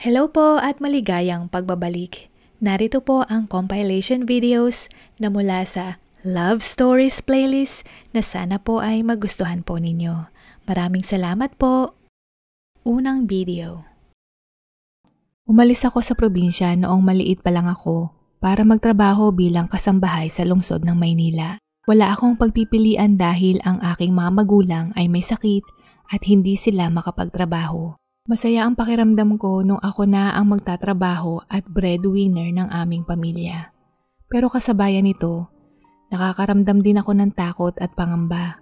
Hello po at maligayang pagbabalik. Narito po ang compilation videos na mula sa Love Stories playlist na sana po ay magustuhan po ninyo. Maraming salamat po. Unang video. Umalis ako sa probinsya noong maliit pa lang ako para magtrabaho bilang kasambahay sa lungsod ng Maynila. Wala akong pagpipilian dahil ang aking mga magulang ay may sakit at hindi sila makapagtrabaho. Masaya ang pakiramdam ko nung ako na ang magtatrabaho at breadwinner ng aming pamilya. Pero kasabayan nito, nakakaramdam din ako ng takot at pangamba.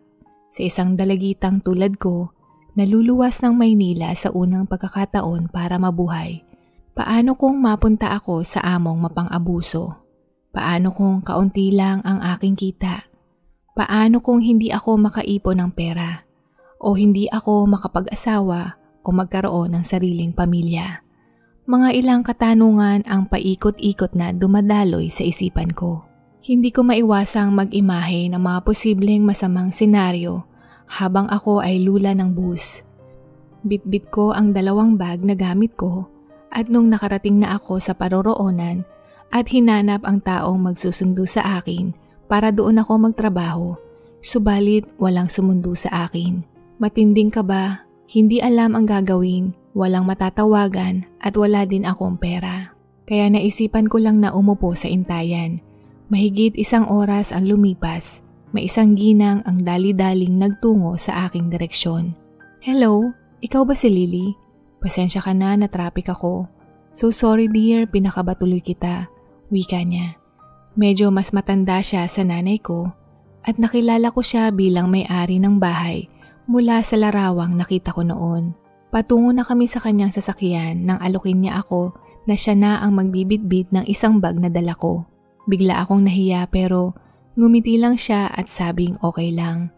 Sa isang dalagitang tulad ko, naluluwas ng Maynila sa unang pagkakataon para mabuhay. Paano kung mapunta ako sa among mapang-abuso? Paano kung kaunti lang ang aking kita? Paano kung hindi ako makaipon ng pera? O hindi ako makapag-asawa o magkaroon ng sariling pamilya? Mga ilang katanungan ang paikot-ikot na dumadaloy sa isipan ko. Hindi ko maiwasang mag-imahe ng mga posibleng masamang senaryo habang ako ay lula ng bus. Bitbit ko ang 2 bag na gamit ko at nung nakarating na ako sa paroroonan at hinanap ang taong magsusundo sa akin para doon ako magtrabaho, subalit walang sumundo sa akin. Matinding kaba, hindi alam ang gagawin, walang matatawagan at wala din akong pera. Kaya naisipan ko lang na umupo sa intayan. Mahigit 1 oras ang lumipas, may isang ginang ang dali-daling nagtungo sa aking direksyon. Hello, ikaw ba si Lily? Pasensya ka na traffic ako. So sorry dear, pinakaba tuloy kita, wika niya. Medyo mas matanda siya sa nanay ko at nakilala ko siya bilang may-ari ng bahay mula sa larawang nakita ko noon. Patungo na kami sa kanyang sasakyan nang alukin niya ako na siya na ang magbibitbit ng 1 bag na dala ko. Bigla akong nahiya pero ngumiti lang siya at sabing okay lang.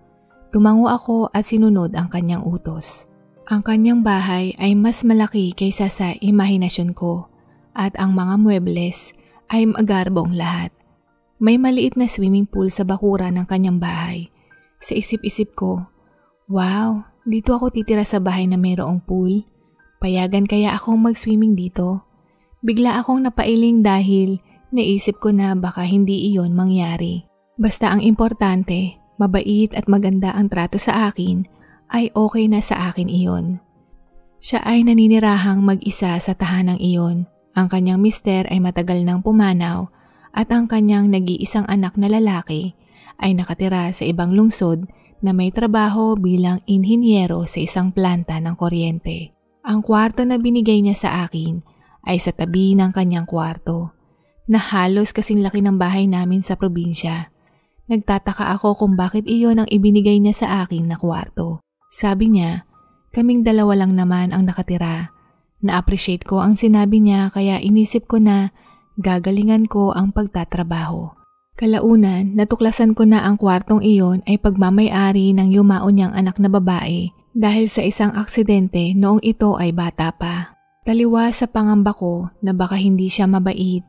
Tumango ako at sinunod ang kanyang utos. Ang kanyang bahay ay mas malaki kaysa sa imahinasyon ko at ang mga muebles ay magarbong lahat. May maliit na swimming pool sa bakuran ng kanyang bahay. Sa isip-isip ko, wow, dito ako titira sa bahay na mayroong pool. Payagan kaya akong mag-swimming dito? Bigla akong napailing dahil naisip ko na baka hindi iyon mangyari. Basta ang importante, mabait at maganda ang trato sa akin, ay okay na sa akin iyon. Siya ay naninirahang mag-isa sa tahanang iyon. Ang kanyang mister ay matagal nang pumanaw at ang kanyang nag-iisang anak na lalaki ay nakatira sa ibang lungsod na may trabaho bilang inhinyero sa isang planta ng kuryente. Ang kwarto na binigay niya sa akin ay sa tabi ng kanyang kwarto, na halos kasing laki ng bahay namin sa probinsya. Nagtataka ako kung bakit iyon ang ibinigay niya sa akin na kwarto. Sabi niya, kaming 2 lang naman ang nakatira. Na-appreciate ko ang sinabi niya kaya inisip ko na gagalingan ko ang pagtatrabaho. Kalaunan, natuklasan ko na ang kwartong iyon ay pagmamay-ari ng yumao niyang anak na babae dahil sa isang aksidente noong ito ay bata pa. Taliwas sa pangamba ko na baka hindi siya mabait,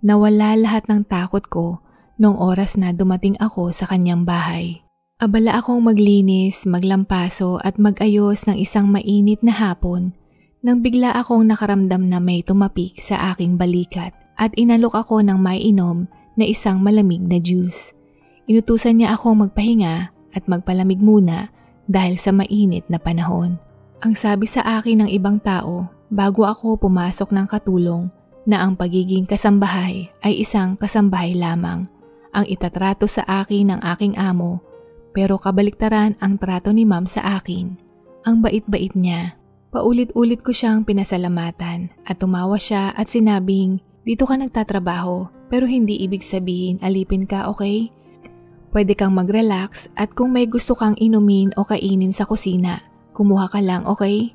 nawala lahat ng takot ko noong oras na dumating ako sa kanyang bahay. Abala akong maglinis, maglampaso at mag-ayos ng isang mainit na hapon nang bigla akong nakaramdam na may tumapik sa aking balikat at inalok ako ng maiinom na isang malamig na juice. Inutusan niya akong magpahinga at magpalamig muna dahil sa mainit na panahon. Ang sabi sa akin ng ibang tao bago ako pumasok ng katulong na ang pagiging kasambahay ay isang kasambahay lamang ang itatrato sa akin ng aking amo, pero kabaliktaran ang trato ni ma'am sa akin. Ang bait-bait niya. Paulit-ulit ko siyang pinasalamatan at tumawa siya at sinabing, dito ka nagtatrabaho pero hindi ibig sabihin alipin ka, okay? Pwede kang mag-relax at kung may gusto kang inumin o kainin sa kusina, kumuha ka lang, okay?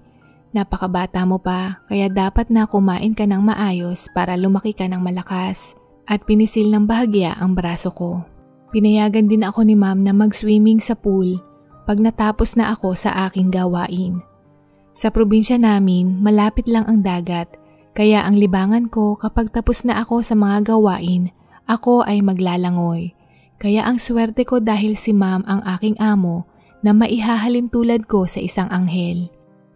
Napakabata mo pa kaya dapat na kumain ka ng maayos para lumaki ka ng malakas. At pinisil ng bahagya ang braso ko. Pinayagan din ako ni ma'am na mag-swimming sa pool pag natapos na ako sa aking gawain. Sa probinsya namin, malapit lang ang dagat, kaya ang libangan ko kapag tapos na ako sa mga gawain, ako ay maglalangoy. Kaya ang swerte ko dahil si ma'am ang aking amo na maihahalin tulad ko sa isang anghel.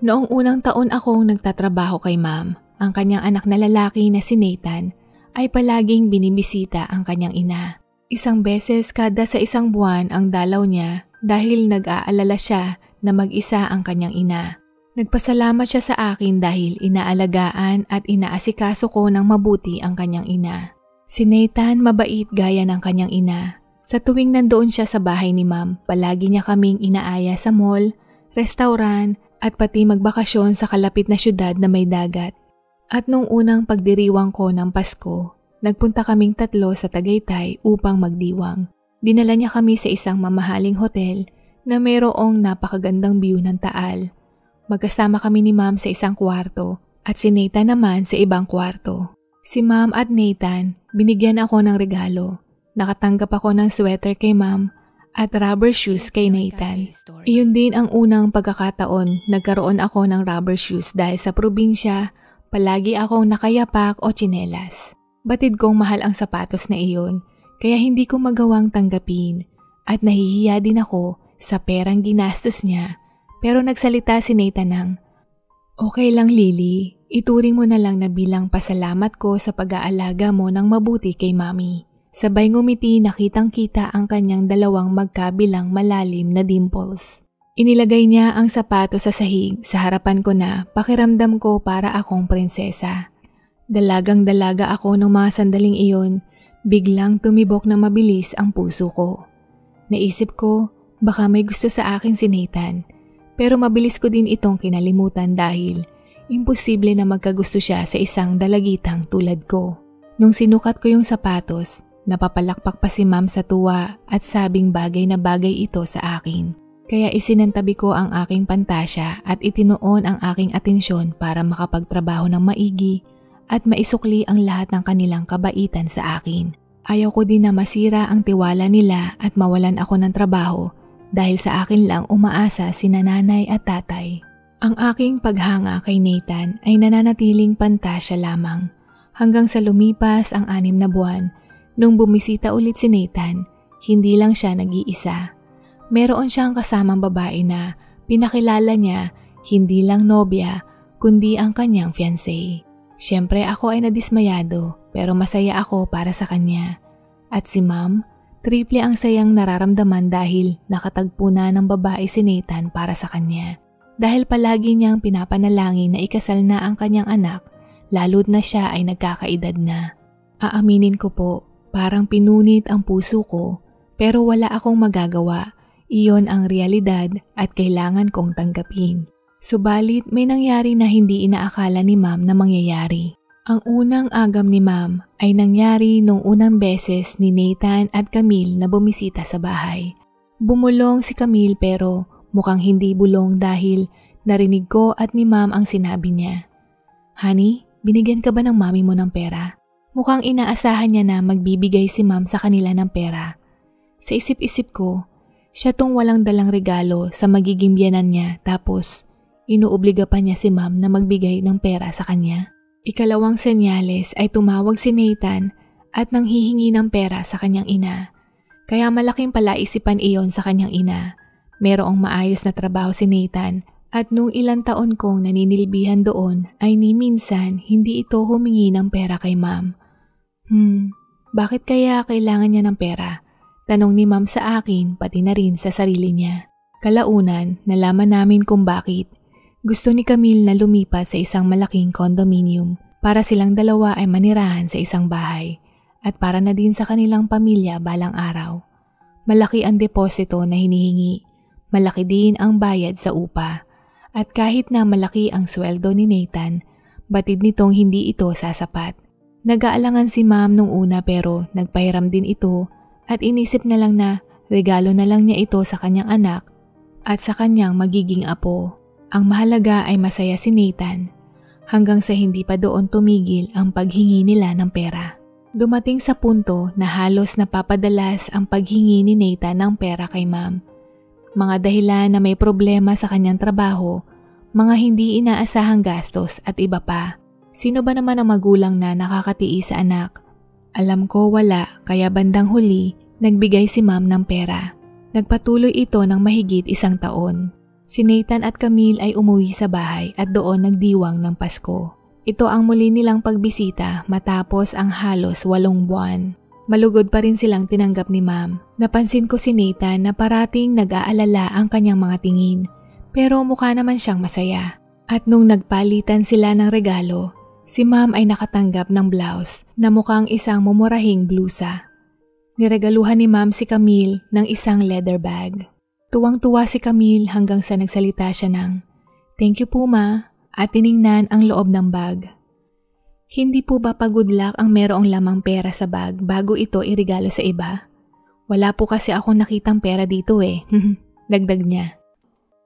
Noong unang taon akong nagtatrabaho kay ma'am, ang kanyang anak na lalaki na si Nathan ay palaging binibisita ang kanyang ina. Isang beses kada sa isang buwan ang dalaw niya dahil nag-aalala siya na mag-isa ang kanyang ina. Nagpasalamat siya sa akin dahil inaalagaan at inaasikaso ko ng mabuti ang kanyang ina. Si Nathan mabait gaya ng kanyang ina. Sa tuwing nandoon siya sa bahay ni ma'am, palagi niya kaming inaaya sa mall, restaurant at pati magbakasyon sa kalapit na syudad na may dagat. At nung unang pagdiriwang ko ng Pasko, nagpunta kaming 3 sa Tagaytay upang magdiwang. Dinala niya kami sa isang mamahaling hotel na mayroong napakagandang view ng Taal. Magkasama kami ni ma'am sa isang kwarto at si Nathan naman sa ibang kwarto. Si ma'am at Nathan, binigyan ako ng regalo. Nakatanggap ako ng sweater kay ma'am at rubber shoes kay Nathan. Iyon din ang unang pagkakataon nagkaroon ako ng rubber shoes dahil sa probinsya, palagi akong nakayapak o tsinelas. Batid kong mahal ang sapatos na iyon, kaya hindi ko magawang tanggapin at nahihiya din ako sa perang ginastos niya. Pero nagsalita si Nathan ng, "Okay lang Lily, ituring mo na lang na bilang pasalamat ko sa pag-aalaga mo ng mabuti kay mami." Sabay ngumiti na kitang-kita ang kanyang dalawang magkabilang malalim na dimples. Inilagay niya ang sapatos sa sahig sa harapan ko na pakiramdam ko para akong prinsesa. Dalagang-dalaga ako ng mga sandaling iyon, biglang tumibok na mabilis ang puso ko. Naisip ko, baka may gusto sa akin si Nathan, pero mabilis ko din itong kinalimutan dahil imposible na magkagusto siya sa isang dalagitang tulad ko. Nung sinukat ko yung sapatos, napapalakpak pa si ma'am sa tuwa at sabing bagay na bagay ito sa akin. Kaya isinantabi ko ang aking pantasya at itinuon ang aking atensyon para makapagtrabaho ng maigi at maisukli ang lahat ng kanilang kabaitan sa akin. Ayaw ko din na masira ang tiwala nila at mawalan ako ng trabaho dahil sa akin lang umaasa sina nanay at tatay. Ang aking paghanga kay Nathan ay nananatiling pantasya lamang hanggang sa lumipas ang 6 na buwan. Nung bumisita ulit si Nathan, hindi lang siya nag-iisa. Meron siyang kasamang babae na pinakilala niya hindi lang nobya kundi ang kanyang fiancé. Siyempre ako ay nadismayado pero masaya ako para sa kanya. At si ma'am, triple ang sayang nararamdaman dahil nakatagpo na ng babae si Nathan para sa kanya. Dahil palagi niyang pinapanalangin na ikasal na ang kanyang anak, lalo't na siya ay nagkakaedad na. Aaminin ko po, parang pinunit ang puso ko pero wala akong magagawa. Iyon ang realidad at kailangan kong tanggapin. Subalit may nangyari na hindi inaakala ni ma'am na mangyayari. Ang unang agam ni ma'am ay nangyari nung unang beses ni Nathan at Camille na bumisita sa bahay. Bumulong si Camille pero mukhang hindi bulong dahil narinig ko at ni ma'am ang sinabi niya. "Honey, binigyan ka ba ng mami mo ng pera?" Mukhang inaasahan niya na magbibigay si ma'am sa kanila ng pera. Sa isip-isip ko, siya tong walang dalang regalo sa magiging biyanan niya tapos inuobliga pa niya si ma'am na magbigay ng pera sa kanya. Ikalawang senyales ay tumawag si Nathan at nanghihingi ng pera sa kanyang ina. Kaya malaking palaisipan iyon sa kanyang ina. Merong maayos na trabaho si Nathan at nung ilang taon kong naninilbihan doon ay ni minsan hindi ito humingi ng pera kay ma'am. Bakit kaya kailangan niya ng pera? Tanong ni ma'am sa akin pati na rin sa sarili niya. Kalaunan, nalaman namin kung bakit. Gusto ni Camille na lumipas sa isang malaking condominium para silang dalawa ay manirahan sa isang bahay at para na din sa kanilang pamilya balang araw. Malaki ang deposito na hinihingi, malaki din ang bayad sa upa at kahit na malaki ang sweldo ni Nathan, batid nitong hindi ito sasapat. Nag-aalangan si ma'am nung una pero nagpahiram din ito at inisip na lang na regalo na lang niya ito sa kanyang anak at sa kanyang magiging apo. Ang mahalaga ay masaya si Nathan hanggang sa hindi pa doon tumigil ang paghingi nila ng pera. Dumating sa punto na halos napapadalas ang paghingi ni Nathan ng pera kay ma'am. Mga dahilan na may problema sa kanyang trabaho, mga hindi inaasahang gastos at iba pa. Sino ba naman ang magulang na nakakatiis sa anak? Alam ko wala kaya bandang huli nagbigay si ma'am ng pera. Nagpatuloy ito ng mahigit 1 taon. Si Nathan at Camille ay umuwi sa bahay at doon nagdiwang ng Pasko. Ito ang muli nilang pagbisita matapos ang halos 8 buwan. Malugod pa rin silang tinanggap ni Ma'am. Napansin ko si Nathan na parating nag-aalala ang kanyang mga tingin, pero mukha naman siyang masaya. At nung nagpalitan sila ng regalo, si Ma'am ay nakatanggap ng blouse na mukhang isang mumurahing blusa. Niregaluhan ni Ma'am si Camille ng isang leather bag. Tuwang-tuwa si Camille hanggang sa nagsalita siya ng, "Thank you po Ma," at tiningnan ang loob ng bag. Hindi po ba pa-good luck ang merong lamang pera sa bag bago ito iregalo sa iba? Wala po kasi akong nakitang pera dito eh, dagdag niya.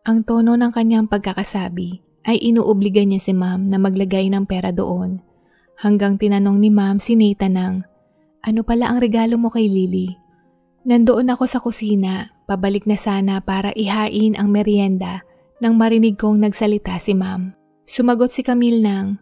Ang tono ng kanyang pagkakasabi ay inuobliga niya si Ma'am na maglagay ng pera doon. Hanggang tinanong ni Ma'am si Nathan ng, "Ano pala ang regalo mo kay Lily?" Nandoon ako sa kusina, pabalik na sana para ihain ang merienda nang marinig kong nagsalita si Ma'am. Sumagot si Camille ng,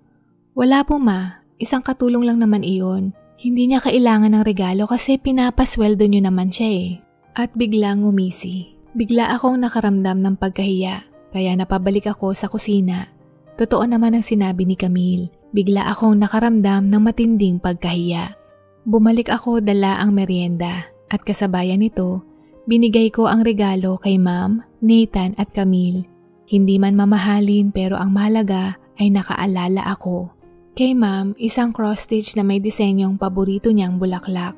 "Wala po Ma, isang katulong lang naman iyon. Hindi niya kailangan ng regalo kasi pinapasweldo niyo naman siya eh." At biglang ngumisi. Bigla akong nakaramdam ng pagkahiya. Kaya napabalik ako sa kusina. Totoo naman ang sinabi ni Camille. Bigla akong nakaramdam ng matinding pagkahiya. Bumalik ako dala ang merienda at kasabayan nito, binigay ko ang regalo kay Ma'am, Nathan at Camille. Hindi man mamahalin pero ang mahalaga ay nakaalala ako. Kay Ma'am, isang cross-stitch na may disenyong paborito niyang bulaklak.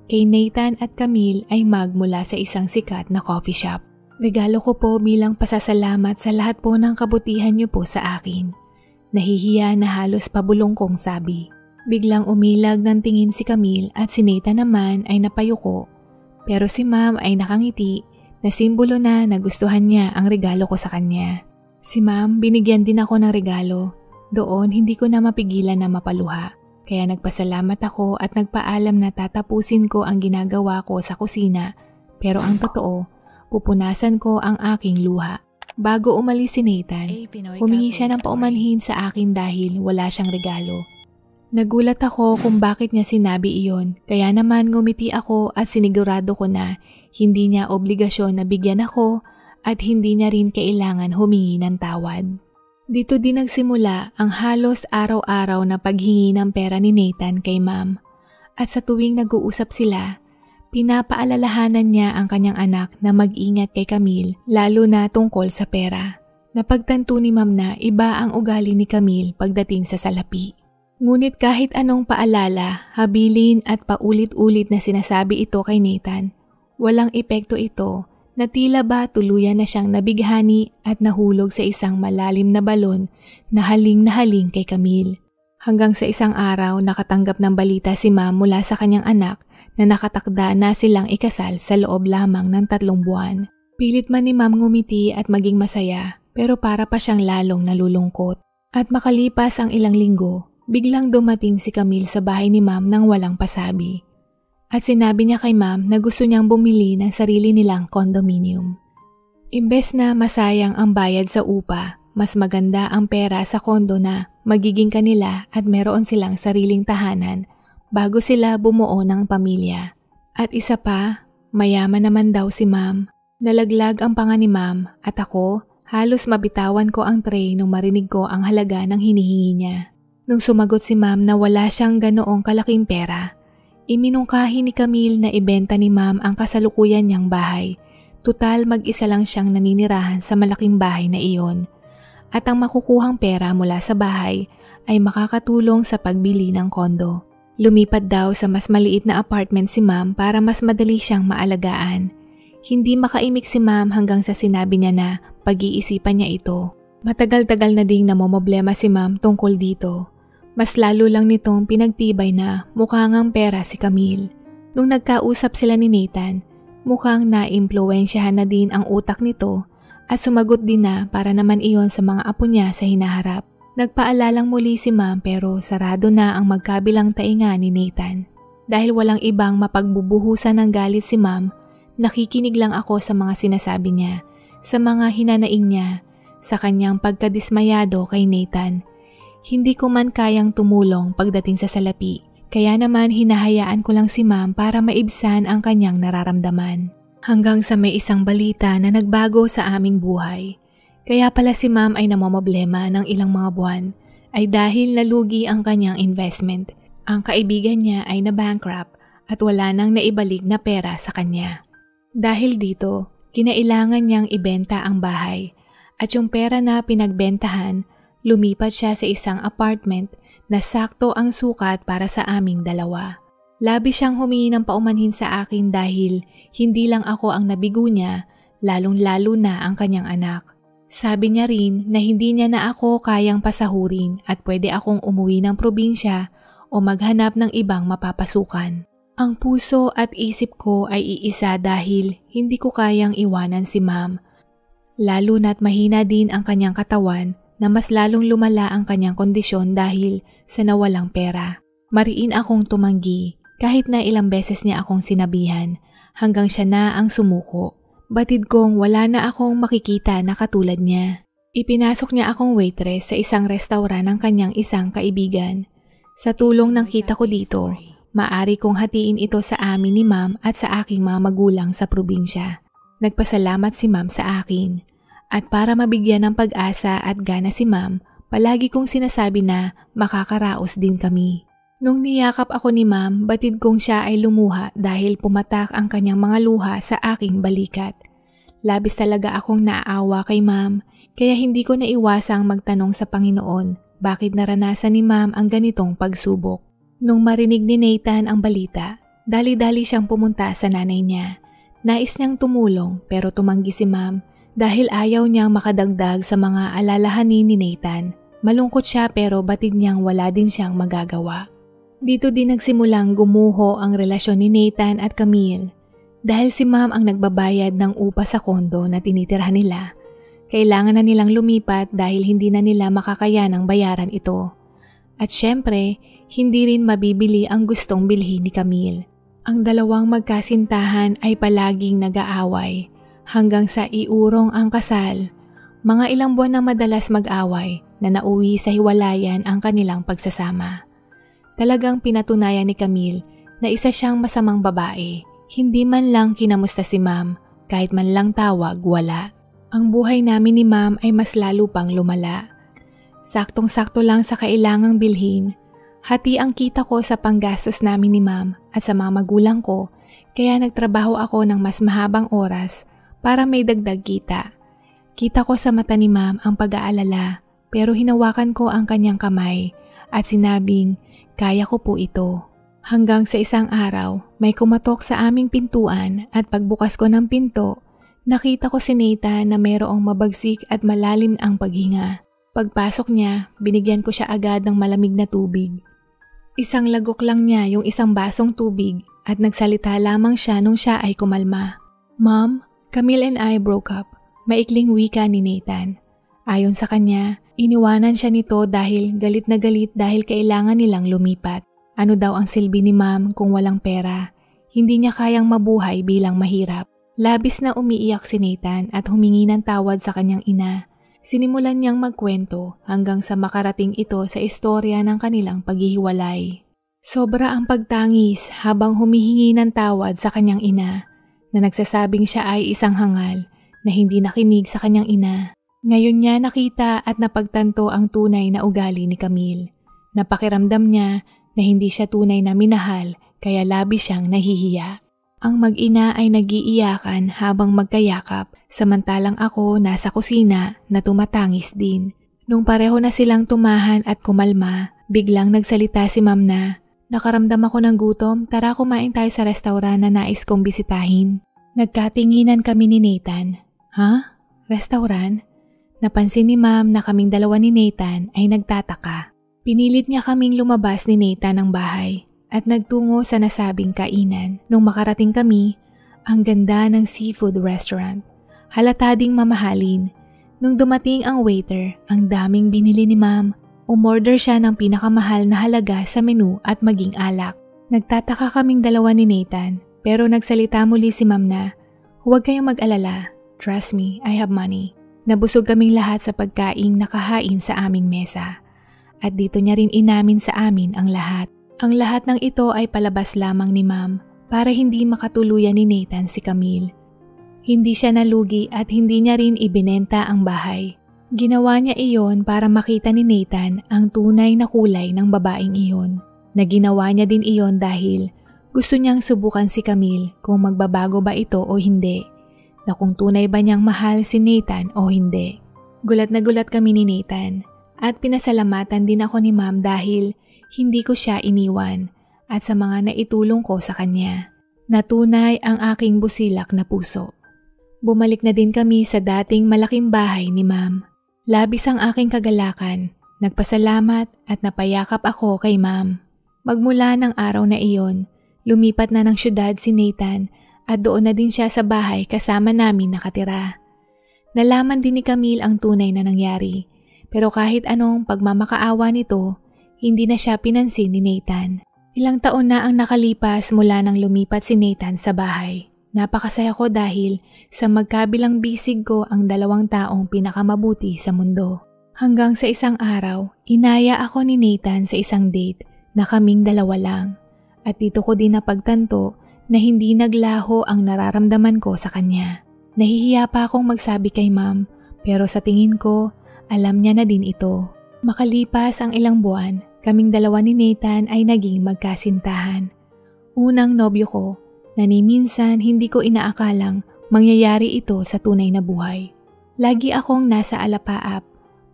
Kay Nathan at Camille ay mug mula sa isang sikat na coffee shop. Regalo ko po bilang pasasalamat sa lahat po ng kabutihan niyo po sa akin. Nahihiya na halos pabulong kong sabi. Biglang umilag ng tingin si Camille at si Nathan naman ay napayuko. Pero si Ma'am ay nakangiti na simbolo na nagustuhan niya ang regalo ko sa kanya. Si Ma'am binigyan din ako ng regalo. Doon hindi ko na mapigilan na mapaluha. Kaya nagpasalamat ako at nagpaalam na tatapusin ko ang ginagawa ko sa kusina. Pero ang totoo, pupunasan ko ang aking luha. Bago umalis si Nathan, humingi siya ng paumanhin sa akin dahil wala siyang regalo. Nagulat ako kung bakit niya sinabi iyon, kaya naman ngumiti ako at sinigurado ko na hindi niya obligasyon na bigyan ako at hindi niya rin kailangan humingi ng tawad. Dito din nagsimula ang halos araw-araw na paghingi ng pera ni Nathan kay Ma'am. At sa tuwing nag-uusap sila, pinapaalalahanan niya ang kanyang anak na mag-ingat kay Camille lalo na tungkol sa pera. Napagtanto ni Ma'am na iba ang ugali ni Camille pagdating sa salapi. Ngunit kahit anong paalala, habilin at paulit-ulit na sinasabi ito kay Nathan, walang epekto ito na tila ba tuluyan na siyang nabighani at nahulog sa isang malalim na balon na haling kay Camille. Hanggang sa isang araw nakatanggap ng balita si Ma'am mula sa kanyang anak na nakatakda na silang ikasal sa loob lamang ng 3 buwan. Pilit man ni Ma'am ngumiti at maging masaya pero para pa siyang lalong nalulungkot. At makalipas ang ilang linggo, biglang dumating si Camille sa bahay ni Ma'am nang walang pasabi. At sinabi niya kay Ma'am na gusto niyang bumili ng sarili nilang condominium. Imbes na masayang ang bayad sa upa, mas maganda ang pera sa kondo na magiging kanila at meron silang sariling tahanan bago sila bumuo ng pamilya. At isa pa, mayaman naman daw si Ma'am. Nalaglag ang panga ni Ma'am at ako halos mabitawan ko ang tray nung marinig ko ang halaga ng hinihingi niya. Nung sumagot si Ma'am na wala siyang ganoong kalaking pera, iminungkahi ni Camille na ibenta ni Ma'am ang kasalukuyan niyang bahay. Tutal mag-isa lang siyang naninirahan sa malaking bahay na iyon. At ang makukuhang pera mula sa bahay ay makakatulong sa pagbili ng kondo. Lumipat daw sa mas maliit na apartment si Ma'am para mas madali siyang maalagaan. Hindi makaimik si Ma'am hanggang sa sinabi niya na pag-iisipan niya ito. Matagal-tagal na ding namomoblema si Ma'am tungkol dito. Mas lalo lang nitong pinagtibay na mukhang ang pera si Camille. Nung nagkausap sila ni Nathan, mukhang naimpluwensyahan na din ang utak nito at sumagot din na para naman iyon sa mga apo niya sa hinaharap. Nagpaalalang muli si Ma'am pero sarado na ang magkabilang tainga ni Nathan. Dahil walang ibang mapagbubuhusan ng galit si Ma'am, nakikinig lang ako sa mga sinasabi niya, sa mga hinanaing niya, sa kanyang pagkadismayado kay Nathan. Hindi ko man kayang tumulong pagdating sa salapi, kaya naman hinahayaan ko lang si Ma'am para maibsan ang kanyang nararamdaman. Hanggang sa may isang balita na nagbago sa aming buhay. Kaya pala si ma'am ay namomroblema ng ilang mga buwan ay dahil nalugi ang kanyang investment. Ang kaibigan niya ay na-bankrupt at wala nang naibalik na pera sa kanya. Dahil dito, kinailangan niyang ibenta ang bahay at yung pera na pinagbentahan, lumipat siya sa isang apartment na sakto ang sukat para sa aming dalawa. Labis siyang humingi ng paumanhin sa akin dahil hindi lang ako ang nabigo niya, lalong-lalo na ang kanyang anak. Sabi niya rin na hindi niya na ako kayang pasahurin at pwede akong umuwi ng probinsya o maghanap ng ibang mapapasukan. Ang puso at isip ko ay iisa dahil hindi ko kayang iwanan si ma'am. Lalo na't mahina din ang kanyang katawan na mas lalong lumala ang kanyang kondisyon dahil sa nawalang pera. Mariin akong tumanggi kahit na ilang beses niya akong sinabihan hanggang siya na ang sumuko. Batid kong wala na akong makikita na katulad niya. Ipinasok niya akong waitress sa isang restaurant ng kanyang isang kaibigan. Sa tulong ng kita ko dito, maaari kong hatiin ito sa amin ni ma'am at sa aking mga magulang sa probinsya. Nagpasalamat si ma'am sa akin. At para mabigyan ng pag-asa at gana si ma'am, palagi kong sinasabi na makakaraos din kami. Nung niyakap ako ni ma'am, batid kong siya ay lumuha dahil pumatak ang kanyang mga luha sa aking balikat. Labis talaga akong naaawa kay ma'am, kaya hindi ko naiwasang magtanong sa Panginoon bakit naranasan ni ma'am ang ganitong pagsubok. Nung marinig ni Nathan ang balita, dali-dali siyang pumunta sa nanay niya. Nais niyang tumulong pero tumanggi si ma'am dahil ayaw niyang makadagdag sa mga alalahanin ni Nathan. Malungkot siya pero batid niyang wala din siyang magagawa. Dito din nagsimulang gumuho ang relasyon ni Nathan at Camille. Dahil si ma'am ang nagbabayad ng upa sa kondo na tinitirhan nila, kailangan na nilang lumipat dahil hindi na nila makakayanang bayaran ito. At syempre, hindi rin mabibili ang gustong bilhin ni Camille. Ang dalawang magkasintahan ay palaging nag-aaway hanggang sa iurong ang kasal. Mga ilang buwan na madalas mag-away na nauwi sa hiwalayan ang kanilang pagsasama. Talagang pinatunayan ni Camille na isa siyang masamang babae. Hindi man lang kinamusta si ma'am, kahit man lang tawag, wala. Ang buhay namin ni ma'am ay mas lalo pang lumala. Saktong-sakto lang sa kailangang bilhin. Hati ang kita ko sa panggastos namin ni ma'am at sa mga magulang ko, kaya nagtrabaho ako ng mas mahabang oras para may dagdag kita. Kita ko sa mata ni ma'am ang pag-aalala, pero hinawakan ko ang kanyang kamay at sinabing, kaya ko po ito. Hanggang sa isang araw, may kumatok sa aming pintuan at pagbukas ko ng pinto, nakita ko si Nathan na mayroong mabagsik at malalim ang paghinga. Pagpasok niya, binigyan ko siya agad ng malamig na tubig. Isang lagok lang niya yung isang basong tubig at nagsalita lamang siya nung siya ay kumalma. Ma'am, Camille and I broke up. Maikling wika ni Nathan. Ayon sa kanya, iniwanan siya nito dahil galit na galit dahil kailangan nilang lumipat. Ano daw ang silbi ni ma'am kung walang pera? Hindi niya kayang mabuhay bilang mahirap. Labis na umiiyak si Nathan at humingi ng tawad sa kanyang ina. Sinimulan niyang magkwento hanggang sa makarating ito sa istorya ng kanilang paghihiwalay. Sobra ang pagtangis habang humihingi ng tawad sa kanyang ina na nagsasabing siya ay isang hangal na hindi nakinig sa kanyang ina. Ngayon niya nakita at napagtanto ang tunay na ugali ni Camille. Napakiramdam niya na hindi siya tunay na minahal kaya labis siyang nahihiya. Ang mag-ina ay nag-iiyakan habang magkayakap samantalang ako nasa kusina na tumatangis din. Nung pareho na silang tumahan at kumalma, biglang nagsalita si ma'am na, nakaramdam ako ng gutom, tara kumain tayo sa restaurant na nais kong bisitahin. Nagkatinginan kami ni Nathan. Ha? Restaurant? Napansin ni ma'am na kaming dalawa ni Nathan ay nagtataka. Pinilit niya kaming lumabas ni Nathan ng bahay at nagtungo sa nasabing kainan. Nung makarating kami, ang ganda ng seafood restaurant. Halata ding mamahalin. Nung dumating ang waiter, ang daming binili ni ma'am. Umorder siya ng pinakamahal na halaga sa menu at maging alak. Nagtataka kaming dalawa ni Nathan pero nagsalita muli si ma'am na, huwag kayong mag-alala. Trust me, I have money. Nabusog kaming lahat sa pagkaing nakahain sa aming mesa. At dito niya rin inamin sa amin ang lahat. Ang lahat ng ito ay palabas lamang ni ma'am para hindi makatuluyan ni Nathan si Camille. Hindi siya nalugi at hindi niya rin ibinenta ang bahay. Ginawa niya iyon para makita ni Nathan ang tunay na kulay ng babaeng iyon. Na ginawa niya din iyon dahil gusto niyang subukan si Camille kung magbabago ba ito o hindi. Na kung tunay ba niyang mahal si Nathan o hindi. Gulat na gulat kami ni Nathan at pinasalamatan din ako ni Ma'am dahil hindi ko siya iniwan at sa mga naitulong ko sa kanya. Natunay ang aking busilak na puso. Bumalik na din kami sa dating malaking bahay ni Ma'am. Labis ang aking kagalakan, nagpasalamat at napayakap ako kay Ma'am. Magmula ng araw na iyon, lumipat na ng syudad si Nathan at doon na din siya sa bahay kasama namin nakatira. Nalaman din ni Camille ang tunay na nangyari, pero kahit anong pagmamakaawa nito, hindi na siya pinansin ni Nathan. Ilang taon na ang nakalipas mula nang lumipat si Nathan sa bahay. Napakasaya ko dahil sa magkabilang bisig ko ang dalawang taong pinakamabuti sa mundo. Hanggang sa isang araw, inaya ako ni Nathan sa isang date na kaming dalawa lang. At dito ko din napagtanto na hindi naglaho ang nararamdaman ko sa kanya. Nahihiya pa akong magsabi kay Ma'am pero sa tingin ko, alam niya na din ito. Makalipas ang ilang buwan, kaming dalawa ni Nathan ay naging magkasintahan. Unang nobyo ko na ni minsan hindi ko inaakalang mangyayari ito sa tunay na buhay. Lagi akong nasa alapaap,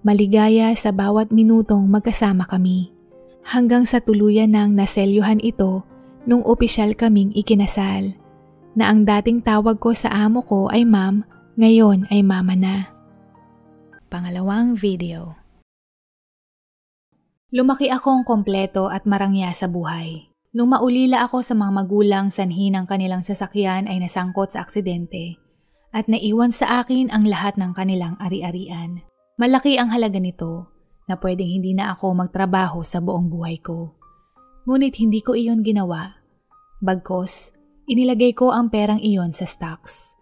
maligaya sa bawat minutong magkasama kami. Hanggang sa tuluyan nang naselyuhan ito nung opisyal kaming ikinasal. Na ang dating tawag ko sa amo ko ay Ma'am, ngayon ay Mama na. Pangalawang video. Lumaki akong kompleto at marangya sa buhay. Nung maulila ako sa mga magulang sanhi ng kanilang sasakyan ay nasangkot sa aksidente at naiwan sa akin ang lahat ng kanilang ari-arian. Malaki ang halaga nito na pwedeng hindi na ako magtrabaho sa buong buhay ko. Ngunit hindi ko iyon ginawa. Bagkos, inilagay ko ang perang iyon sa stocks.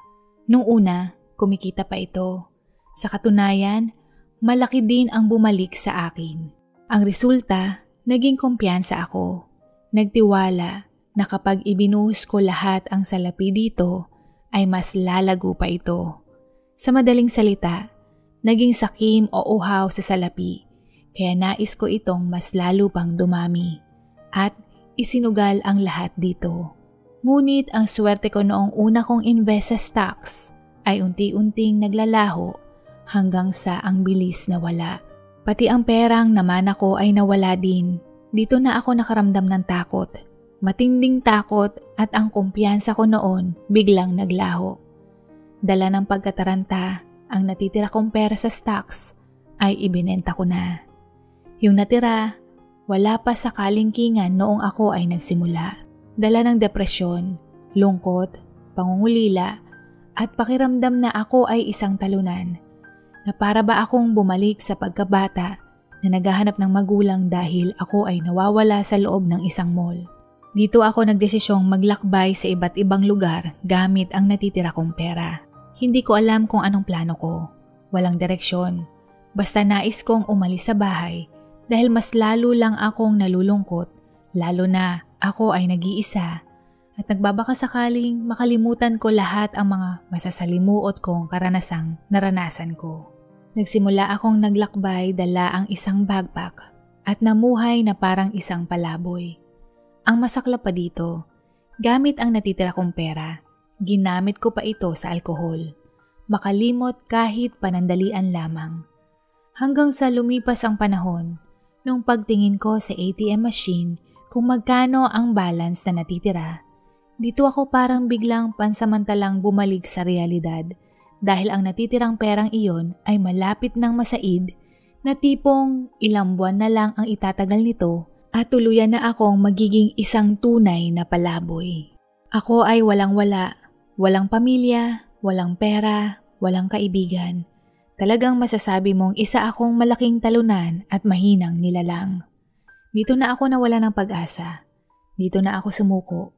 Nung una, kumikita pa ito. Sa katunayan, malaki din ang bumalik sa akin. Ang resulta, naging kumpiyansa ako. Nagtiwala na kapag ibinuhos ko lahat ang salapi dito, ay mas lalago pa ito. Sa madaling salita, naging sakim o uhaw sa salapi, kaya nais ko itong mas lalo pang dumami. At isinugal ang lahat dito. Ngunit ang swerte ko noong una kong invest sa stocks ay unti-unting naglalaho hanggang sa ang bilis na wala. Pati ang perang naman ako ay nawala din. Dito na ako nakaramdam ng takot. Matinding takot at ang kumpiyansa ko noon biglang naglaho. Dala ng pagkataranta, ang natitira kong pera sa stocks ay ibinenta ko na. Yung natira, wala pa sa kalingkingan noong ako ay nagsimula. Dala ng depresyon, lungkot, pangungulila at pakiramdam na ako ay isang talunan. Na para ba akong bumalik sa pagkabata na naghahanap ng magulang dahil ako ay nawawala sa loob ng isang mall. Dito ako nagdesisyong maglakbay sa iba't ibang lugar gamit ang natitira kong pera. Hindi ko alam kung anong plano ko. Walang direksyon. Basta nais kong umalis sa bahay dahil mas lalo lang akong nalulungkot, lalo na ako ay nag-iisa at nagbabaka sakaling makalimutan ko lahat ang mga masasalimuot kong karanasang naranasan ko. Nagsimula akong naglakbay, dala ang isang backpack at namuhay na parang isang palaboy. Ang masaklap pa dito, gamit ang natitira kong pera, ginamit ko pa ito sa alkohol. Makalimot kahit panandalian lamang. Hanggang sa lumipas ang panahon, nung pagtingin ko sa ATM machine kung magkano ang balance na natitira, dito ako parang biglang pansamantalang bumalik sa realidad. Dahil ang natitirang perang iyon ay malapit ng masaid na tipong ilang buwan na lang ang itatagal nito at tuluyan na akong magiging isang tunay na palaboy. Ako ay walang-wala, walang pamilya, walang pera, walang kaibigan. Talagang masasabi mong isa akong malaking talunan at mahinang nilalang. Dito na ako nawala ng pag-asa. Dito na ako sumuko.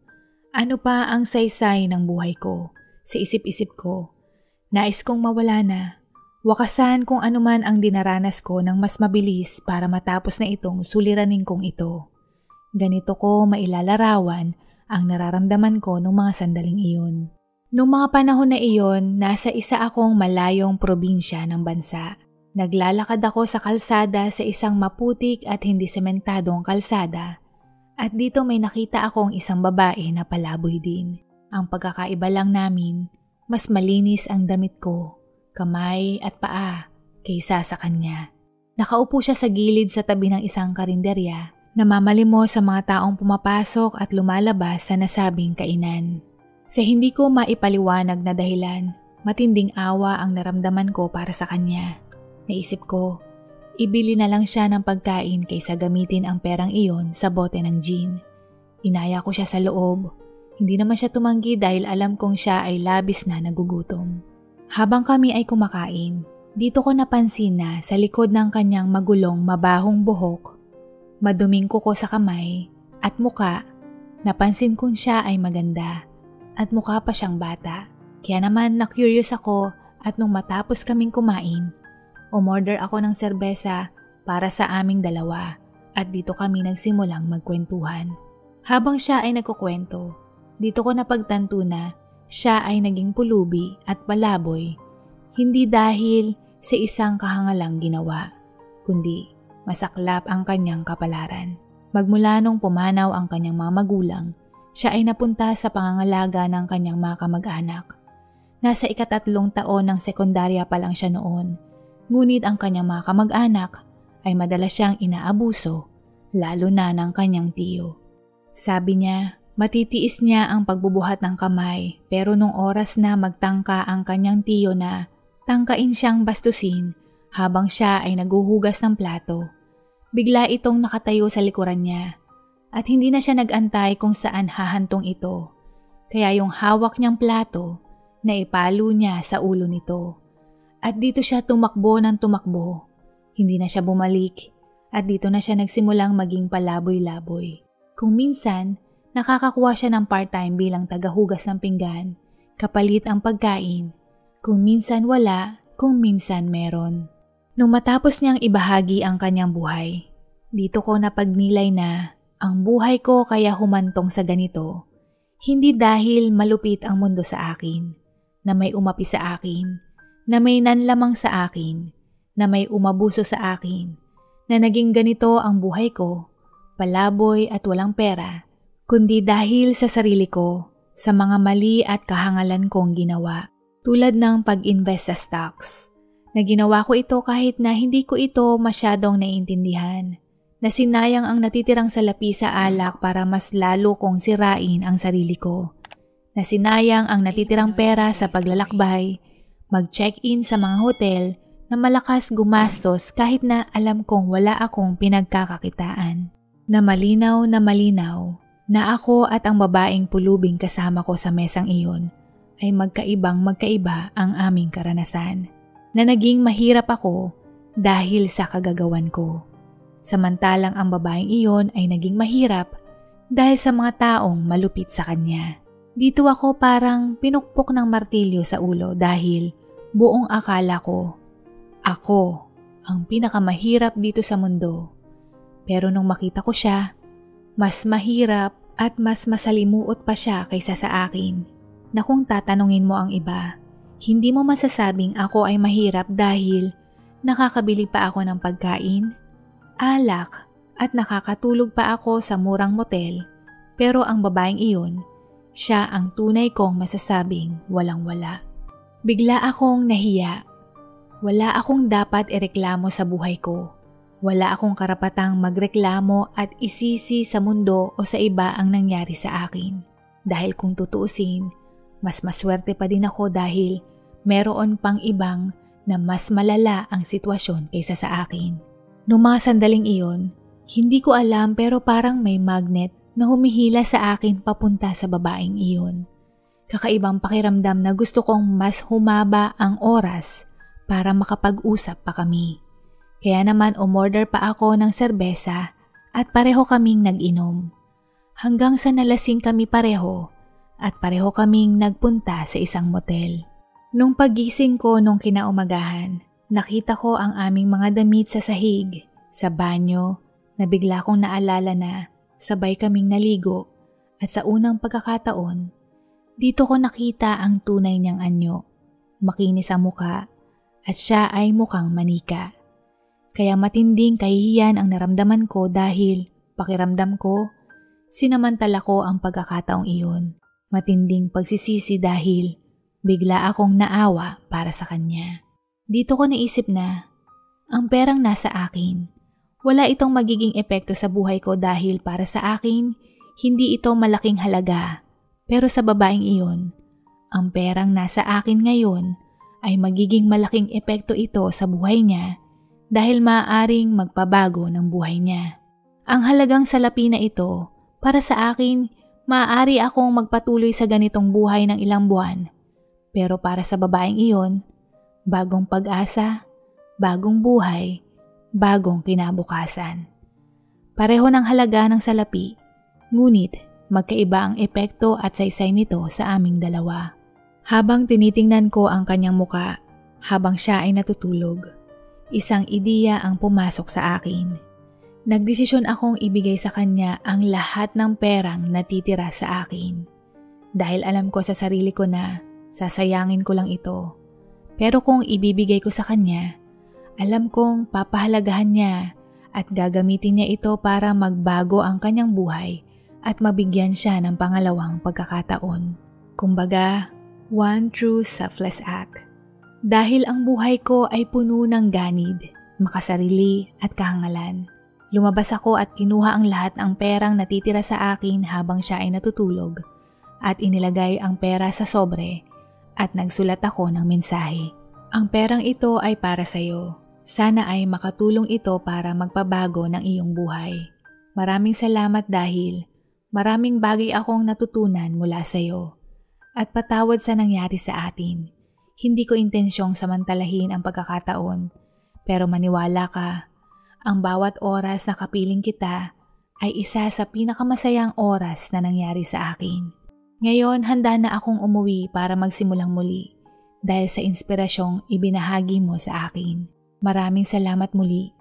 Ano pa ang saysay ng buhay ko? Sa isip-isip ko. Nais kong mawala na, wakasan kung anuman ang dinaranas ko ng mas mabilis para matapos na itong suliranin kong ito. Ganito ko mailalarawan ang nararamdaman ko nung mga sandaling iyon. Noong mga panahon na iyon, nasa isa akong malayong probinsya ng bansa. Naglalakad ako sa kalsada sa isang maputik at hindi sementadong kalsada. At dito may nakita akong isang babae na palaboy din. Ang pagkakaiba lang namin, mas malinis ang damit ko, kamay at paa, kaysa sa kanya. Nakaupo siya sa gilid sa tabi ng isang karinderya, namamalimos sa mga taong pumapasok at lumalabas sa nasabing kainan. Sa hindi ko maipaliwanag na dahilan, matinding awa ang naramdaman ko para sa kanya. Naisip ko, ibili na lang siya ng pagkain kaysa gamitin ang perang iyon sa bote ng gin. Inaya ko siya sa loob. Hindi naman siya tumanggi dahil alam kong siya ay labis na nagugutom. Habang kami ay kumakain, dito ko napansin na sa likod ng kanyang magulong mabahong buhok, maduming kuko sa kamay at muka, napansin kong siya ay maganda. At mukha pa siyang bata. Kaya naman na-curious ako at nung matapos kaming kumain, umorder ako ng serbesa para sa aming dalawa at dito kami nagsimulang magkwentuhan. Habang siya ay nagkukwento, dito ko napagtanto na siya ay naging pulubi at palaboy, hindi dahil sa isang kahangalang ginawa, kundi masaklap ang kanyang kapalaran. Magmula nung pumanaw ang kanyang mga magulang, siya ay napunta sa pangangalaga ng kanyang mga kamag-anak. Nasa 13 taon ng sekundarya pa lang siya noon, ngunit ang kanyang mga kamag-anak ay madalas siyang inaabuso, lalo na ng kanyang tiyo. Sabi niya, matitiis niya ang pagbubuhat ng kamay pero nung oras na magtangka ang kanyang tiyo na tangkain siyang bastusin habang siya ay naguhugas ng plato, bigla itong nakatayo sa likuran niya. At hindi na siya nag-antay kung saan hahantong ito. Kaya yung hawak niyang plato, naipalo niya sa ulo nito. At dito siya tumakbo ng tumakbo. Hindi na siya bumalik at dito na siya nagsimulang maging palaboy-laboy. Kung minsan, nakakakuha siya ng part-time bilang tagahugas ng pinggan, kapalit ang pagkain. Kung minsan wala, kung minsan meron. Nung matapos niyang ibahagi ang kanyang buhay, dito ko napagnilay na ang buhay ko kaya humantong sa ganito, hindi dahil malupit ang mundo sa akin, na may umapi sa akin, na may nanlamang sa akin, na may umabuso sa akin, na naging ganito ang buhay ko, palaboy at walang pera, kundi dahil sa sarili ko, sa mga mali at kahangalan kong ginawa, tulad ng pag-invest sa stocks, na ginawa ko ito kahit na hindi ko ito masyadong naiintindihan. Na sinayang ang natitirang salapi sa alak para mas lalo kong sirain ang sarili ko. Na sinayang ang natitirang pera sa paglalakbay, mag-check-in sa mga hotel na malakas gumastos kahit na alam kong wala akong pinagkakakitaan. Na malinaw na ako at ang babaeng pulubing kasama ko sa mesang iyon ay magkaiba ang aming karanasan. Na naging mahirap ako dahil sa kagagawan ko. Samantalang ang babaeng iyon ay naging mahirap dahil sa mga taong malupit sa kanya. Dito ako parang pinukpok ng martilyo sa ulo dahil buong akala ko, ako ang pinakamahirap dito sa mundo. Pero nung makita ko siya, mas mahirap at mas masalimuot pa siya kaysa sa akin. Na kung tatanungin mo ang iba, hindi mo masasabing ako ay mahirap dahil nakakabili pa ako ng pagkain, alak at nakakatulog pa ako sa murang motel, pero ang babaeng iyon, siya ang tunay kong masasabing walang-wala. Bigla akong nahiya. Wala akong dapat ireklamo sa buhay ko. Wala akong karapatang magreklamo at isisi sa mundo o sa iba ang nangyari sa akin. Dahil kung tutuusin, mas maswerte pa din ako dahil meron pang ibang na mas malala ang sitwasyon kaysa sa akin. Noong mga sandaling iyon, hindi ko alam pero parang may magnet na humihila sa akin papunta sa babaeng iyon. Kakaibang pakiramdam na gusto kong mas humaba ang oras para makapag-usap pa kami. Kaya naman umorder pa ako ng serbesa at pareho kaming nag-inom. Hanggang sa nalasing kami pareho at pareho kaming nagpunta sa isang motel. Nung pagising ko nung kinaumagahan, nakita ko ang aming mga damit sa sahig, sa banyo, na bigla kong naalala na sabay kaming naligo at sa unang pagkakataon, Dito ko nakita ang tunay niyang anyo. Makinis ang muka at siya ay mukhang manika. Kaya matinding kahihiyan ang naramdaman ko dahil pakiramdam ko, sinamantala ko ang pagkakataong iyon. Matinding pagsisisi dahil bigla akong naawa para sa kanya. Dito ko naisip na ang perang nasa akin. Wala itong magiging epekto sa buhay ko dahil para sa akin, hindi ito malaking halaga. Pero sa babaeng iyon, ang perang nasa akin ngayon ay magiging malaking epekto ito sa buhay niya dahil maaaring magpabago ng buhay niya. Ang halagang salapi na ito, para sa akin, maaari akong magpatuloy sa ganitong buhay ng ilang buwan. Pero para sa babaeng iyon, bagong pag-asa, bagong buhay, bagong kinabukasan. Pareho ng halaga ng salapi, ngunit magkaiba ang epekto at saysay nito sa aming dalawa. Habang tinitingnan ko ang kanyang muka, habang siya ay natutulog, isang ideya ang pumasok sa akin. Nagdesisyon akong ibigay sa kanya ang lahat ng perang natitira sa akin. Dahil alam ko sa sarili ko na sasayangin ko lang ito. Pero kung ibibigay ko sa kanya, alam kong papahalagahan niya at gagamitin niya ito para magbago ang kanyang buhay at mabigyan siya ng pangalawang pagkakataon. Kumbaga, one true selfless act. Dahil ang buhay ko ay puno ng ganid, makasarili at kahangalan. Lumabas ako at kinuha ang lahat ng perang natitira sa akin habang siya ay natutulog at inilagay ang pera sa sobre at nagsulat ako ng mensahe. Ang perang ito ay para sa iyo. Sana ay makatulong ito para magpabago ng iyong buhay. Maraming salamat dahil maraming bagay akong natutunan mula sa iyo. At patawad sa nangyari sa atin. Hindi ko intensyong samantalahin ang pagkakataon, pero maniwala ka, ang bawat oras na kapiling kita ay isa sa pinakamasayang oras na nangyari sa akin. Ngayon, handa na akong umuwi para magsimulang muli dahil sa inspirasyong ibinahagi mo sa akin. Maraming salamat muli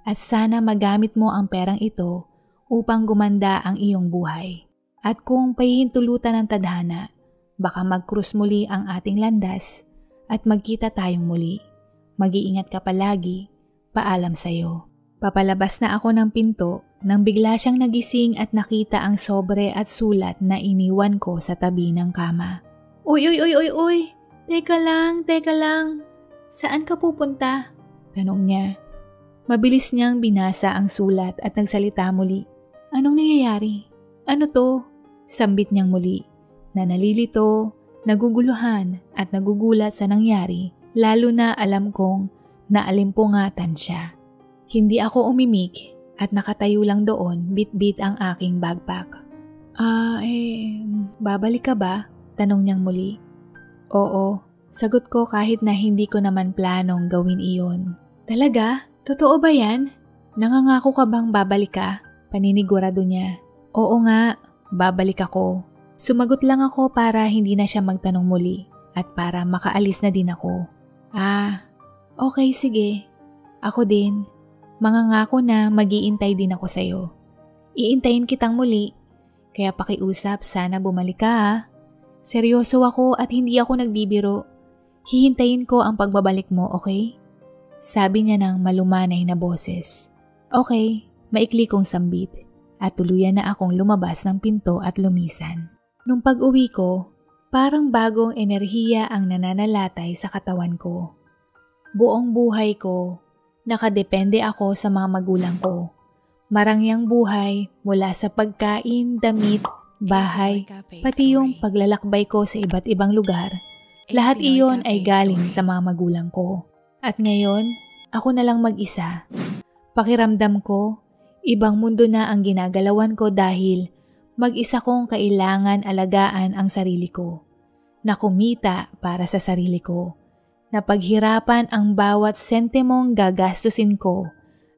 at sana magamit mo ang perang ito upang gumanda ang iyong buhay. At kung pahihintulutan ng tadhana, baka mag-cruise muli ang ating landas at magkita tayong muli. Mag-iingat ka palagi. Paalam sa'yo. Papalabas na ako ng pinto nang bigla siyang nagising at nakita ang sobre at sulat na iniwan ko sa tabi ng kama. Uy! Teka lang. Saan ka pupunta? Tanong niya. Mabilis niyang binasa ang sulat at nagsalita muli. Anong nangyayari? Ano to? Sambit niyang muli. Na nalilito, naguguluhan at nagugulat sa nangyari, lalo na alam kong naalimpungatan siya. Hindi ako umimik at nakatayo lang doon bit-bit ang aking backpack. Babalik ka ba? Tanong niyang muli. Oo, sagot ko kahit na hindi ko naman planong gawin iyon. Talaga? Totoo ba yan? Nangangako ka bang babalik ka? Paninigurado niya. Oo nga, babalik ako. Sumagot lang ako para hindi na siya magtanong muli at para makaalis na din ako. Okay sige. Ako din. Mangangako na mag-iintay din ako sa'yo. Iintayin kitang muli. Kaya pakiusap sana bumalik ka ha. Seryoso ako at hindi ako nagbibiro. Hihintayin ko ang pagbabalik mo, okay? Sabi niya ng malumanay na boses. Okay, maikli kong sambit at tuluyan na akong lumabas ng pinto at lumisan. Nung pag-uwi ko, parang bagong enerhiya ang nananalatay sa katawan ko. Buong buhay ko, nakadepende ako sa mga magulang ko. Marangyang buhay mula sa pagkain, damit, bahay, pati yung paglalakbay ko sa iba't ibang lugar. Lahat iyon ay galing sa mga magulang ko. At ngayon, ako na lang mag-isa. Pakiramdam ko, ibang mundo na ang ginagalawan ko dahil mag-isa kong kailangan alagaan ang sarili ko. Na kumita para sa sarili ko. Na paghirapan ang bawat sentimong gagastusin ko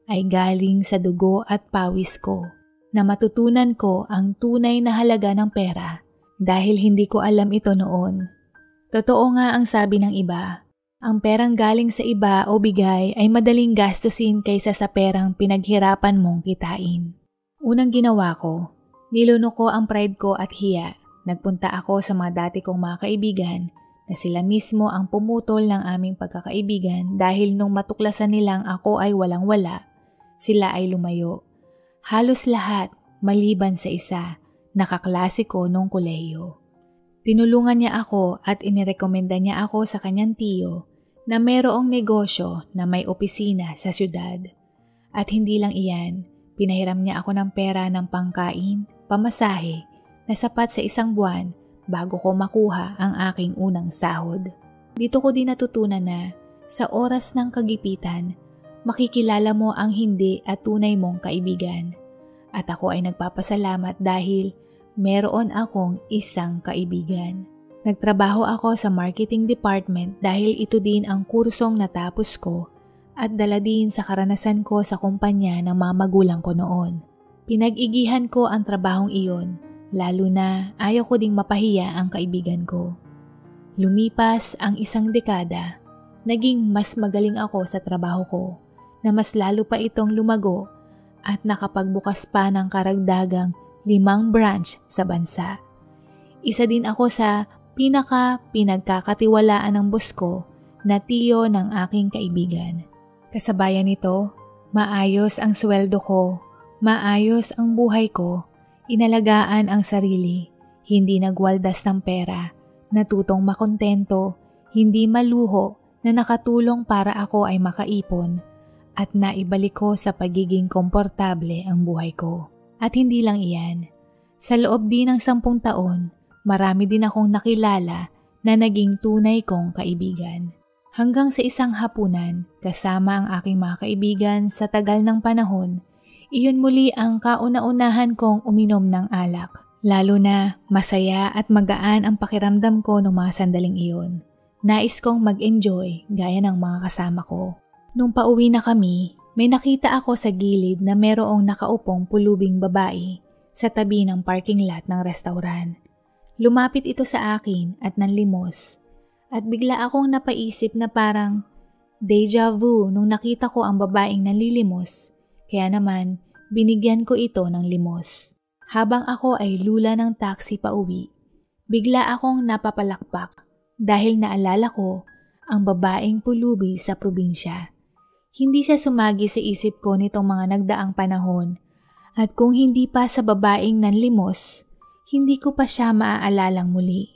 ay galing sa dugo at pawis ko. Na matutunan ko ang tunay na halaga ng pera dahil hindi ko alam ito noon. Totoo nga ang sabi ng iba. Ang perang galing sa iba o bigay ay madaling gastusin kaysa sa perang pinaghirapan mong kitain. Unang ginawa ko, niluno ko ang pride ko at hiya Nagpunta ako sa mga dati kong mga kaibigan na sila mismo ang pumutol ng aming pagkakaibigan dahil nung matuklasan nilang ako ay walang-wala, sila ay lumayo. Halos lahat, maliban sa isa, nakaklase ko nung kolehiyo. Tinulungan niya ako at inirekomenda niya ako sa kanyang tiyo na mayroong negosyo na may opisina sa syudad. At hindi lang iyan, pinahiram niya ako ng pera ng pangkain, pamasahe, na sapat sa isang buwan bago ko makuha ang aking unang sahod. Dito ko din natutunan na sa oras ng kagipitan, makikilala mo ang hindi at tunay mong kaibigan. At ako ay nagpapasalamat dahil meron akong isang kaibigan. Nagtrabaho ako sa marketing department dahil ito din ang kursong natapos ko at dala din sa karanasan ko sa kumpanya ng mga magulang ko noon. Pinag-igihan ko ang trabahong iyon, lalo na ayaw ko ding mapahiya ang kaibigan ko. Lumipas ang isang dekada, naging mas magaling ako sa trabaho ko na mas lalo pa itong lumago at nakapagbukas pa ng karagdagang 5 branch sa bansa. Isa din ako sa pinagkakatiwalaan ng boss ko na tiyo ng aking kaibigan. Kasabayan nito, maayos ang sweldo ko, maayos ang buhay ko, inalagaan ang sarili, hindi nagwaldas ng pera, natutong makontento, hindi maluho na nakatulong para ako ay makaipon at naibalik ko sa pagiging komportable ang buhay ko. At hindi lang iyan, sa loob din ng 10 taon, marami din akong nakilala na naging tunay kong kaibigan. Hanggang sa isang hapunan, kasama ang aking mga kaibigan sa tagal ng panahon, iyon muli ang kauna-unahan kong uminom ng alak. Lalo na masaya at magaan ang pakiramdam ko noong mga sandaling iyon. Nais kong mag-enjoy gaya ng mga kasama ko. Nung pauwi na kami, may nakita ako sa gilid na merong nakaupong pulubing babae sa tabi ng parking lot ng restaurant. Lumapit ito sa akin at nanlimos at bigla akong napaisip na parang deja vu nung nakita ko ang babaeng nanlilimos, kaya naman binigyan ko ito ng limos. Habang ako ay lula ng taxi pauwi, bigla akong napapalakpak dahil naalala ko ang babaeng pulubi sa probinsya. Hindi siya sumagi sa isip ko nitong mga nagdaang panahon at kung hindi pa sa babaeng nanlimos, hindi ko pa siya maaalalang muli.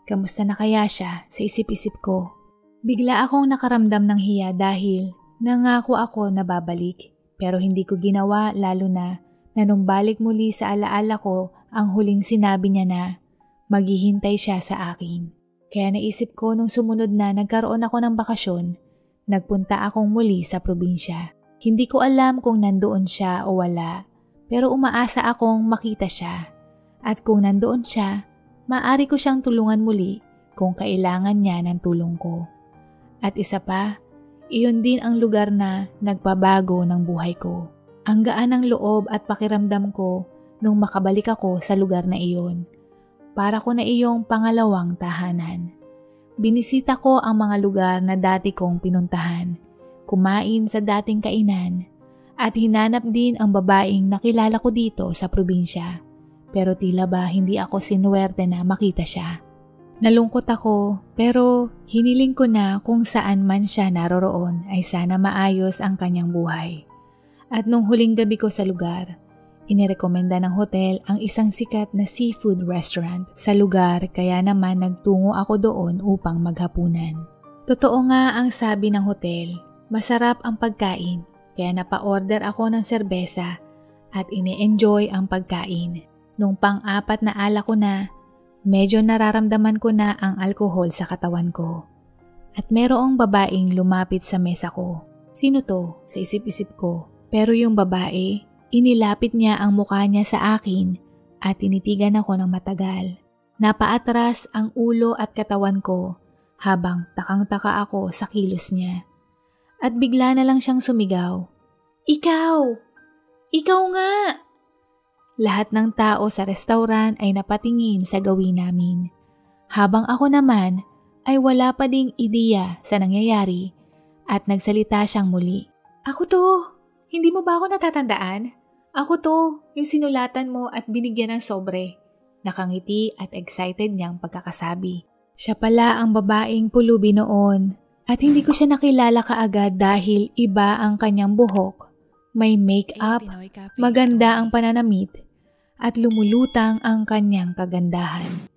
Kamusta na kaya siya sa isip-isip ko? Bigla akong nakaramdam ng hiya dahil nangako ako na babalik pero hindi ko ginawa lalo na nung balik muli sa alaala ko ang huling sinabi niya na maghihintay siya sa akin. Kaya naisip ko nung sumunod na nagkaroon ako ng bakasyon, nagpunta akong muli sa probinsya. Hindi ko alam kung nandoon siya o wala, pero umaasa akong makita siya. At kung nandoon siya, maaari ko siyang tulungan muli kung kailangan niya ng tulong ko. At isa pa, iyon din ang lugar na nagpabago ng buhay ko. Ang gaan ng loob at pakiramdam ko nung makabalik ako sa lugar na iyon. Para ko na iyong pangalawang tahanan. Binisita ko ang mga lugar na dati kong pinuntahan, kumain sa dating kainan, at hinanap din ang babaeng nakilala ko dito sa probinsya. Pero tila ba hindi ako sinuwerte na makita siya. Nalungkot ako pero hiniling ko na kung saan man siya naroroon ay sana maayos ang kanyang buhay. At nung huling gabi ko sa lugar, inirekomenda ng hotel ang isang sikat na seafood restaurant sa lugar kaya naman nagtungo ako doon upang maghapunan. Totoo nga ang sabi ng hotel, masarap ang pagkain kaya napa-order ako ng serbesa at ine-enjoy ang pagkain. Nung pang-4 na alak ko na, medyo nararamdaman ko na ang alkohol sa katawan ko. At merong babaeng lumapit sa mesa ko. Sino to? Sa isip-isip ko. Pero yung babae, inilapit niya ang mukha niya sa akin at tinitigan ako ng matagal. Napaatras ang ulo at katawan ko habang takang-taka ako sa kilos niya. At bigla na lang siyang sumigaw. Ikaw! Ikaw nga! Lahat ng tao sa restaurant ay napatingin sa gawin namin. Habang ako naman ay wala pa ding ideya sa nangyayari at nagsalita siyang muli. Ako to! Hindi mo ba ako natatandaan? Ako to, yung sinulatan mo at binigyan ng sobre. nakangiti at excited niyang pagkakasabi. Siya pala ang babaeng pulubi noon at hindi ko siya nakilala kaagad dahil iba ang kanyang buhok, may make-up, maganda ang pananamit at lumulutang ang kanyang kagandahan.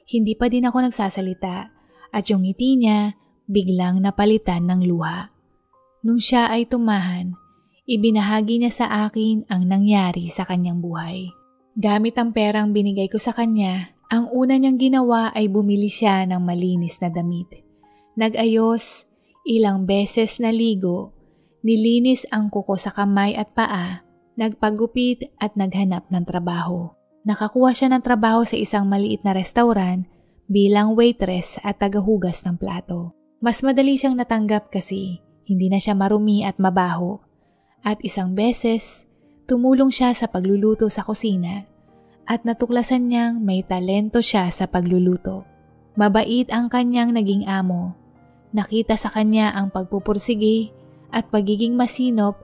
Hindi pa din ako nagsasalita at yung ngiti niya biglang napalitan ng luha. Nung siya ay tumahan, ibinahagi niya sa akin ang nangyari sa kanyang buhay. Gamit ang perang binigay ko sa kanya, ang una niyang ginawa ay bumili siya ng malinis na damit. Nag-ayos, ilang beses naligo, nilinis ang kuko sa kamay at paa, nagpagupit at naghanap ng trabaho. Nakakuha siya ng trabaho sa isang maliit na restaurant bilang waitress at tagahugas ng plato. Mas madali siyang natanggap kasi hindi na siya marumi at mabaho. At isang beses, tumulong siya sa pagluluto sa kusina at natuklasan niyang may talento siya sa pagluluto. Mabait ang kanyang naging amo. Nakita sa kanya ang pagpupursige at pagiging masinop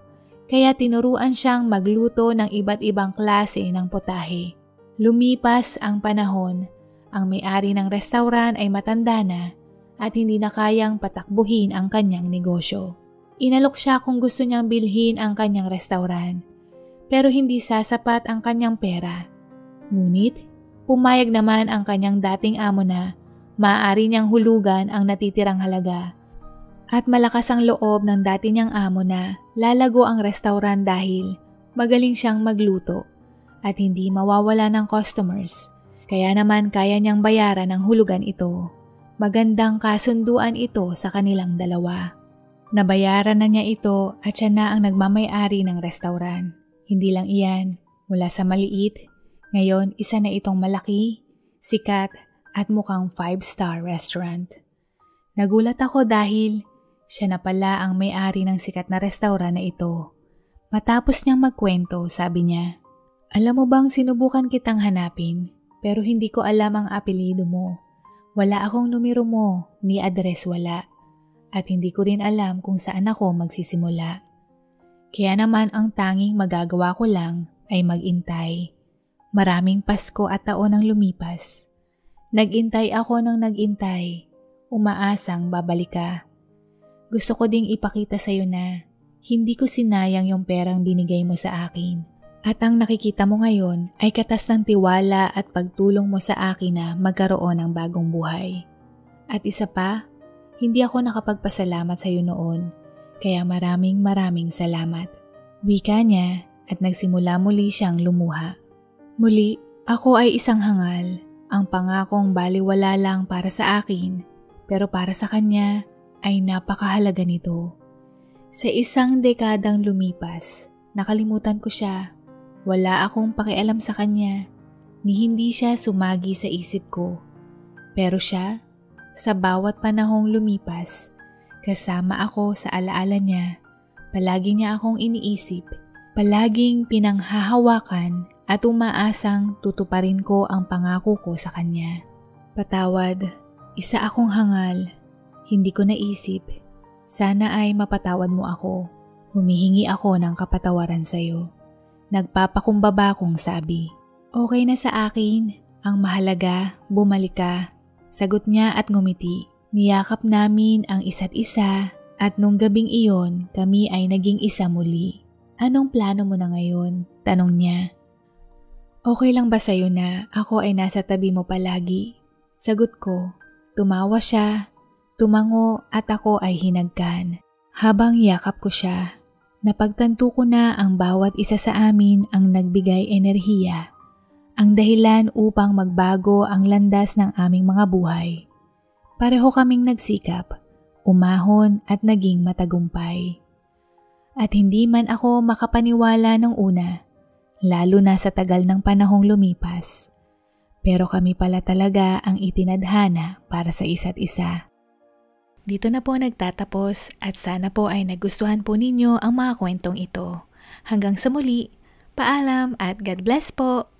kaya tinuruan siyang magluto ng iba't ibang klase ng potahe. Lumipas ang panahon, ang may-ari ng restaurant ay matanda na at hindi na kayang patakbuhin ang kanyang negosyo. Inalok siya kung gusto niyang bilhin ang kanyang restaurant, pero hindi sasapat ang kanyang pera. Ngunit, pumayag naman ang kanyang dating amo na maaari niyang hulugan ang natitirang halaga. At malakas ang loob ng dati niyang amo na lalago ang restaurant dahil magaling siyang magluto at hindi mawawala ng customers. Kaya naman kaya niyang bayaran ang hulugan ito. Magandang kasunduan ito sa kanilang dalawa. Nabayaran na niya ito at siya na ang nagmamay-ari ng restaurant. Hindi lang iyan, mula sa maliit, ngayon isa na itong malaki, sikat at mukhang 5-star restaurant. Nagulat ako dahil siya na pala ang may-ari ng sikat na restaurant na ito. Matapos niyang magkwento, sabi niya, "Alam mo bang sinubukan kitang hanapin pero hindi ko alam ang apelyido mo. Wala akong numero mo, ni address wala. At hindi ko rin alam kung saan ako magsisimula. Kaya naman ang tanging magagawa ko lang ay mag-intay. Maraming Pasko at taon ang lumipas. Nag-intay ako ng nag-intay, umaasang babalik ka. Gusto ko ding ipakita sa'yo na hindi ko sinayang yung perang binigay mo sa akin. At ang nakikita mo ngayon ay katas ng tiwala at pagtulong mo sa akin na magkaroon ng bagong buhay. At isa pa, hindi ako nakapagpasalamat sa iyo noon, kaya maraming salamat." Wika niya at nagsimula muli siyang lumuha. Muli, ako ay isang hangal, ang pangakong baliwala lang para sa akin, pero para sa kanya ay napakahalaga nito. Sa isang dekadang lumipas, nakalimutan ko siya. Wala akong pakialam sa kanya, ni hindi siya sumagi sa isip ko. Pero siya, sa bawat panahong lumipas, kasama ako sa alaala niya. Palagi niya akong iniisip, palaging pinanghahawakan at umaasang tutuparin ko ang pangako ko sa kanya. Patawad, isa akong hangal, hindi ko naisip. Sana ay mapatawad mo ako. Humihingi ako ng kapatawaran sa iyo. Nagpapakumbaba kong sabi. Okay na sa akin, ang mahalaga, bumalik ka. Sagot niya at ngumiti. Niyakap namin ang isa't isa at nung gabing iyon kami ay naging isa muli. Anong plano mo na ngayon? Tanong niya. Okay lang ba sa'yo na ako ay nasa tabi mo palagi? Sagot ko. Tumawa siya, tumango at ako ay hinagkan. Habang yakap ko siya, napagtanto ko na ang bawat isa sa amin ang nagbigay enerhiya. Ang dahilan upang magbago ang landas ng aming mga buhay. Pareho kaming nagsikap, umahon at naging matagumpay. At hindi man ako makapaniwala ng una, lalo na sa tagal ng panahong lumipas. Pero kami pala talaga ang itinadhana para sa isa't isa. Dito na po nagtatapos at sana po ay nagustuhan po ninyo ang mga kwentong ito. Hanggang sa muli, paalam at God bless po!